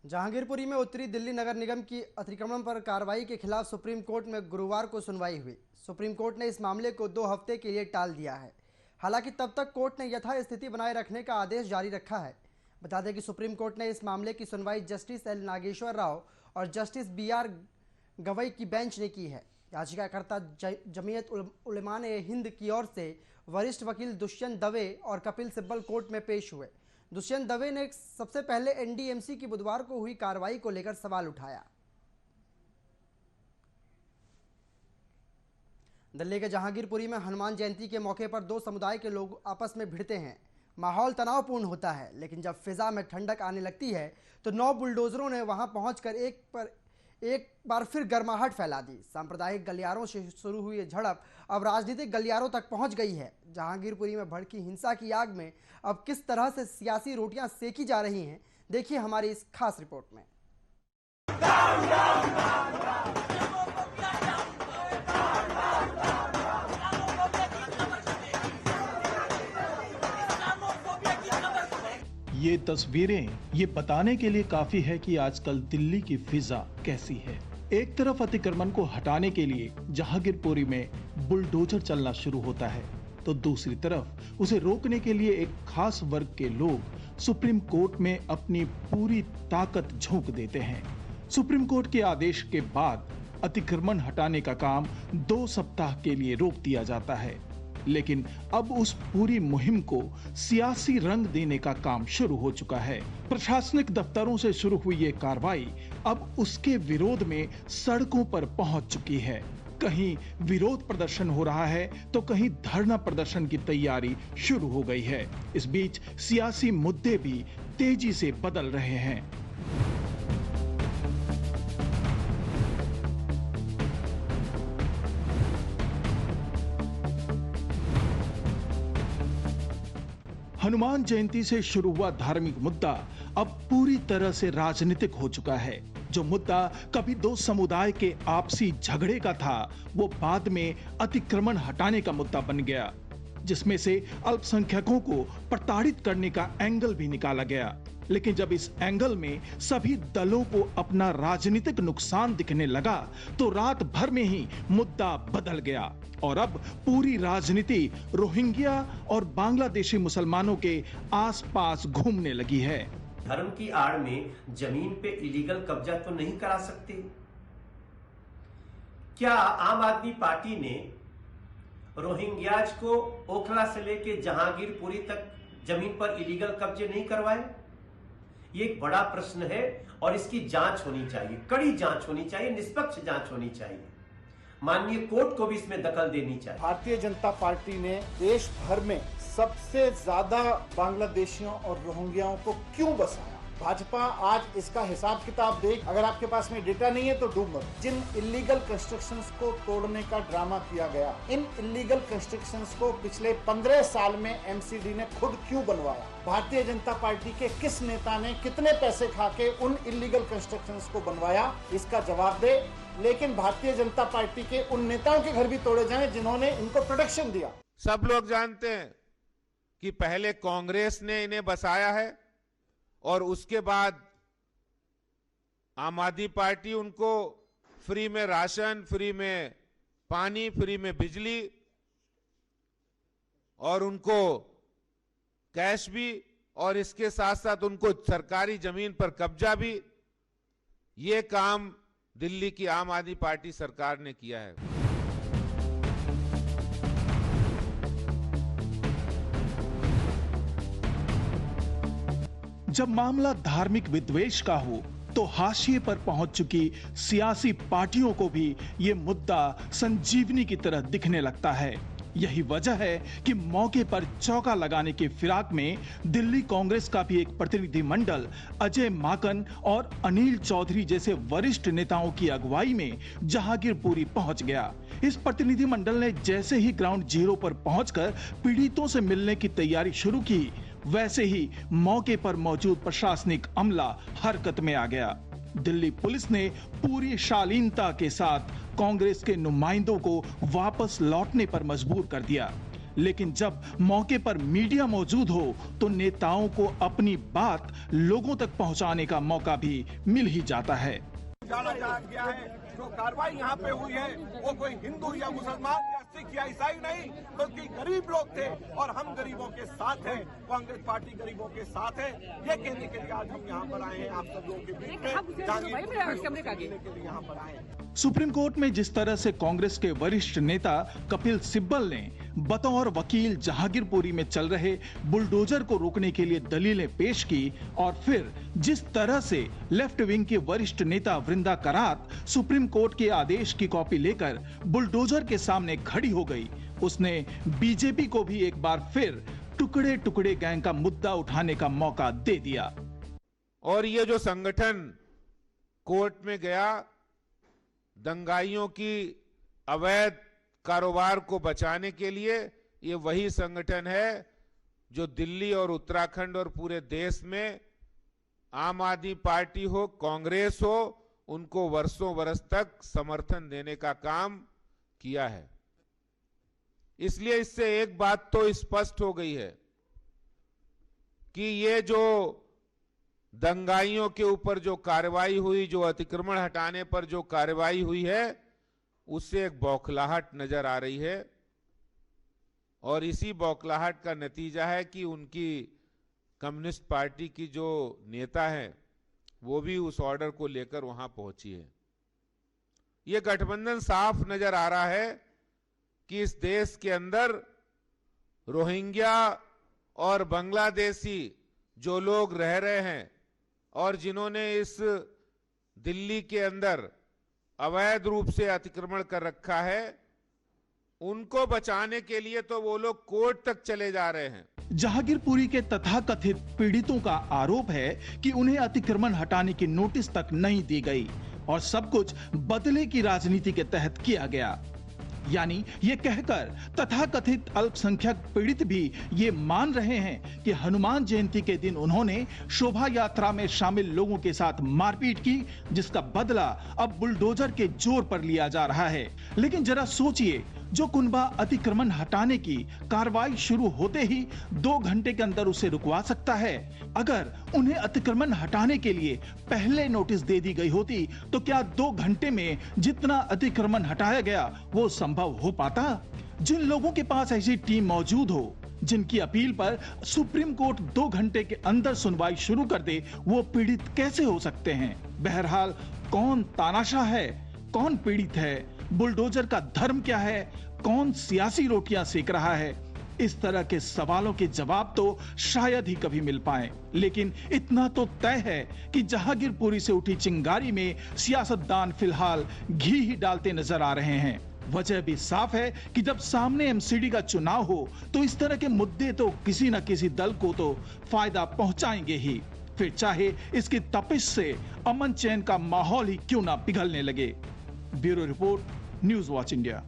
जहांगीरपुरी में उत्तरी दिल्ली नगर निगम की अतिक्रमण पर कार्रवाई के खिलाफ सुप्रीम कोर्ट में गुरुवार को सुनवाई हुई। सुप्रीम कोर्ट ने इस मामले को 2 हफ्ते के लिए टाल दिया है। हालांकि तब तक कोर्ट ने यथास्थिति बनाए रखने का आदेश जारी रखा है। बता दें कि सुप्रीम कोर्ट ने इस मामले की सुनवाई जस्टिस एल नागेश्वर राव और जस्टिस BR गवई की बेंच ने की है। याचिकाकर्ता जमीयत उलमा-ए-हिंद की ओर से वरिष्ठ वकील दुष्यंत दवे और कपिल सिब्बल कोर्ट में पेश हुए। दुष्यंत दवे ने सबसे पहले NDMC की बुधवार को हुई कार्रवाई को लेकर सवाल उठाया। दिल्ली के जहांगीरपुरी में हनुमान जयंती के मौके पर 2 समुदाय के लोग आपस में भिड़ते हैं। माहौल तनावपूर्ण होता है, लेकिन जब फिजा में ठंडक आने लगती है तो 9 बुलडोजरों ने वहां पहुंचकर एक बार फिर गर्माहट फैला दी। सांप्रदायिक गलियारों से शुरू हुई ये झड़प अब राजनीतिक गलियारों तक पहुंच गई है। जहांगीरपुरी में भड़की हिंसा की आग में अब किस तरह से सियासी रोटियां सेकी जा रही हैं, देखिए हमारी इस खास रिपोर्ट में। ये तस्वीरें ये बताने के लिए काफी है कि आजकल दिल्ली की फिजा कैसी है। एक तरफ अतिक्रमण को हटाने के लिए जहांगीरपुरी में बुलडोजर चलना शुरू होता है, तो दूसरी तरफ उसे रोकने के लिए एक खास वर्ग के लोग सुप्रीम कोर्ट में अपनी पूरी ताकत झोंक देते हैं। सुप्रीम कोर्ट के आदेश के बाद अतिक्रमण हटाने का काम 2 सप्ताह के लिए रोक दिया जाता है, लेकिन अब उस पूरी मुहिम को सियासी रंग देने का काम शुरू हो चुका है। प्रशासनिक दफ्तरों से शुरू हुई ये कार्रवाई अब उसके विरोध में सड़कों पर पहुंच चुकी है। कहीं विरोध प्रदर्शन हो रहा है तो कहीं धरना प्रदर्शन की तैयारी शुरू हो गई है। इस बीच सियासी मुद्दे भी तेजी से बदल रहे हैं। हनुमान जयंती से शुरू हुआ धार्मिक मुद्दा अब पूरी तरह से राजनीतिक हो चुका है। जो मुद्दा कभी 2 समुदाय के आपसी झगड़े का था, वो बाद में अतिक्रमण हटाने का मुद्दा बन गया, जिसमें से अल्पसंख्यकों को प्रताड़ित करने का एंगल भी निकाला गया। लेकिन जब इस एंगल में सभी दलों को अपना राजनीतिक नुकसान दिखने लगा तो रात भर में ही मुद्दा बदल गया और अब पूरी राजनीति रोहिंग्या और बांग्लादेशी मुसलमानों के आसपास घूमने लगी है। धर्म की आड़ में जमीन पे इलीगल कब्जा तो नहीं करा सकते। क्या आम आदमी पार्टी ने रोहिंग्याज को ओखला से लेकर जहांगीरपुरी तक जमीन पर इलीगल कब्जे नहीं करवाए? ये एक बड़ा प्रश्न है और इसकी जांच होनी चाहिए, कड़ी जांच होनी चाहिए, निष्पक्ष जांच होनी चाहिए। माननीय कोर्ट को भी इसमें दखल देनी चाहिए। भारतीय जनता पार्टी ने देश भर में सबसे ज्यादा बांग्लादेशियों और रोहिंग्याओं को क्यों बसाया? भाजपा आज इसका हिसाब किताब देख, अगर आपके पास में डेटा नहीं है तो डूब मत। जिन इलीगल कंस्ट्रक्शंस को तोड़ने का ड्रामा किया गया, इन इलीगल कंस्ट्रक्शंस को पिछले 15 साल में MCD ने खुद क्यों बनवाया? भारतीय जनता पार्टी के किस नेता ने कितने पैसे खा के उन इलीगल कंस्ट्रक्शंस को बनवाया? इसका जवाब दे। लेकिन भारतीय जनता पार्टी के उन नेताओं के घर भी तोड़े जाएं जिन्होंने इनको प्रोटेक्शन दिया। सब लोग जानते हैं कि पहले कांग्रेस ने इन्हें बसाया है और उसके बाद आम आदमी पार्टी उनको फ्री में राशन, फ्री में पानी, फ्री में बिजली और उनको कैश भी, और इसके साथ साथ उनको सरकारी जमीन पर कब्जा भी। ये काम दिल्ली की आम आदमी पार्टी सरकार ने किया है। जब मामला धार्मिक विद्वेष का हो तो हाशिए पर पहुंच चुकी सियासी पार्टियों को भी ये मुद्दा संजीवनी की तरह दिखने लगता है। यही वजह है कि मौके पर चौका लगाने की फिराक में दिल्ली कांग्रेस का भी एक प्रतिनिधिमंडल अजय माकन और अनिल चौधरी जैसे वरिष्ठ नेताओं की अगुवाई में जहांगीरपुरी पहुंच गया। इस प्रतिनिधिमंडल ने जैसे ही ग्राउंड जीरो पर पहुंचकर पीड़ितों से मिलने की तैयारी शुरू की, वैसे ही मौके पर मौजूद प्रशासनिक अमला हरकत में आ गया। दिल्ली पुलिस ने पूरी शालीनता के साथ कांग्रेस के नुमाइंदों को वापस लौटने पर मजबूर कर दिया। लेकिन जब मौके पर मीडिया मौजूद हो तो नेताओं को अपनी बात लोगों तक पहुंचाने का मौका भी मिल ही जाता है। जाना चाहा गया है जो कार्रवाई यहाँ पे हुई है वो कोई हिंदू या मुसलमान या सिख या ईसाई नहीं बल्कि गरीब लोग थे और हम गरीबों के साथ हैं। कांग्रेस पार्टी गरीबों के साथ है, ये कहने के लिए आज हम यहाँ पर आए हैं। आप सब लोगों के बीच में के लिए यहाँ पर आए हैं। सुप्रीम कोर्ट में जिस तरह से कांग्रेस के वरिष्ठ नेता कपिल सिब्बल ने बतौर वकील जहांगीरपुरी में चल रहे बुलडोजर को रोकने के लिए दलीलें पेश की और फिर जिस तरह से लेफ्ट विंग के वरिष्ठ नेता वृंदा करात सुप्रीम कोर्ट के आदेश की कॉपी लेकर बुलडोजर के सामने खड़ी हो गई, उसने बीजेपी को भी एक बार फिर टुकड़े टुकड़े गैंग का मुद्दा उठाने का मौका दे दिया। और ये जो संगठन कोर्ट में गया दंगाइयों की अवैध कारोबार को बचाने के लिए, ये वही संगठन है जो दिल्ली और उत्तराखंड और पूरे देश में आम आदमी पार्टी हो कांग्रेस हो उनको वर्षों वर्ष तक समर्थन देने का काम किया है। इसलिए इससे एक बात तो स्पष्ट हो गई है कि ये जो दंगाइयों के ऊपर जो कार्रवाई हुई, जो अतिक्रमण हटाने पर जो कार्रवाई हुई है, उससे एक बौखलाहट नजर आ रही है और इसी बौखलाहट का नतीजा है कि उनकी कम्युनिस्ट पार्टी की जो नेता है वो भी उस ऑर्डर को लेकर वहां पहुंची है। ये गठबंधन साफ नजर आ रहा है कि इस देश के अंदर रोहिंग्या और बांग्लादेशी जो लोग रह रहे हैं और जिन्होंने इस दिल्ली के अंदर अवैध रूप से अतिक्रमण कर रखा है, उनको बचाने के लिए तो वो लोग कोर्ट तक चले जा रहे हैं। जहांगीरपुरी के तथाकथित पीड़ितों का आरोप है कि उन्हें अतिक्रमण हटाने की नोटिस तक नहीं दी गई और सब कुछ बदले की राजनीति के तहत किया गया। यानी ये कहकर तथाकथित अल्पसंख्यक पीड़ित भी ये मान रहे हैं कि हनुमान जयंती के दिन उन्होंने शोभा यात्रा में शामिल लोगों के साथ मारपीट की, जिसका बदला अब बुलडोजर के जोर पर लिया जा रहा है। लेकिन जरा सोचिए, जो कुनबा अतिक्रमण हटाने की कार्रवाई शुरू होते ही 2 घंटे के अंदर उसे रुकवा सकता है, अगर उन्हें अतिक्रमण हटाने के लिए पहले नोटिस दे दी गई होती तो क्या 2 घंटे में जितना अतिक्रमण हटाया गया वो संभव हो पाता? जिन लोगों के पास ऐसी टीम मौजूद हो, जिनकी अपील पर सुप्रीम कोर्ट 2 घंटे के अंदर सुनवाई शुरू कर दे, वो पीड़ित कैसे हो सकते हैं? बहरहाल कौन तानाशाह है, कौन पीड़ित है, बुलडोजर का धर्म क्या है, कौन सियासी रोटियां सेक रहा है, इस तरह के सवालों के जवाब तो शायद ही कभी मिल पाए। लेकिन इतना तो तय है कि जहांगीरपुरी से उठी चिंगारी में सियासतदान फिलहाल घी ही डालते नजर आ रहे हैं। वजह भी साफ है कि जब सामने एमसीडी का चुनाव हो तो इस तरह के मुद्दे तो किसी न किसी दल को तो फायदा पहुंचाएंगे ही, फिर चाहे इसकी तपिश से अमन चैन का माहौल ही क्यों ना पिघलने लगे। Bureau report, news watch India.